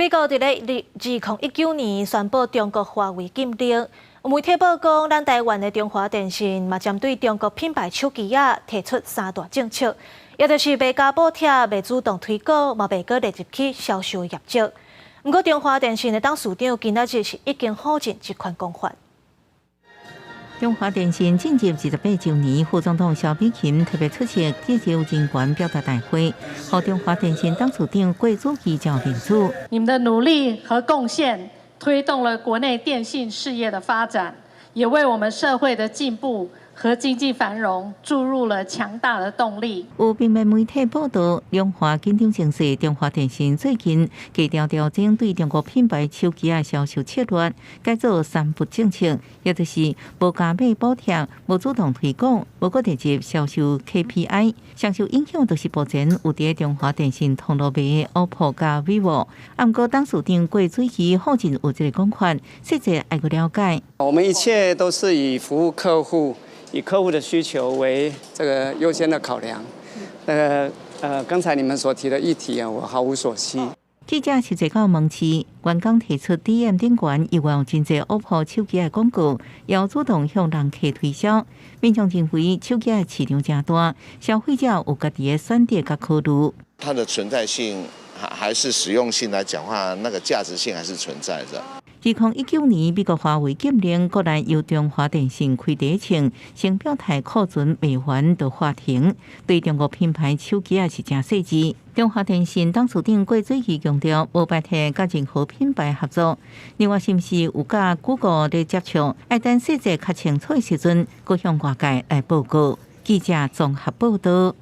美国伫咧2019年宣布中国华为禁令。有媒体报讲，咱台湾的中华电信嘛针对中国品牌手机提出3大政策，也就是袂加补贴、袂主动推广，嘛袂搁列入去销售业绩。不过，中华电信的董事长今仔日是已经否认这款讲法。中华电信进入28周年，副总统萧美琴特别出席记者人员表达大会，和中华电信董事长郭祖基交面子。你们的努力和贡献，推动了国内电信事业的发展，也为我们社会的进步和经济繁荣注入了强大的动力。有平面媒体报道，中华紧张情势，中华电信最近低调调整对中国品牌手机销售策略，改做3不政策，也就是无加码补贴、无主动推广、无搁直接销售 KPI。上受影响就是目前有伫中华电信通路卖的 OPPO 加 vivo。不过董事长郭水基否认有这个讲法，细节爱去了解。我们一切都是以服务客户。以客户的需求为这个优先的考量。刚才你们所提的议题啊，我毫无所悉。记者实际到问市，员工提出 DM 顶悬以外有真侪 OPPO 手机的广告，要主动向人客推销。民众认为手机的市场真大，消费者有家己的选择甲考虑。它的存在性还是实用性来讲话，那个价值性还是存在的。2019年，美国华为禁令，国内由中华电信开第一枪，先表态库存未还到法庭。对中国品牌手机是真细致。中华电信董事长郭水基强调，无白替甲任何品牌合作。另外，是毋是有甲Google咧接触？要等细节较清楚的时阵，佮向外界来报告。记者综合报道。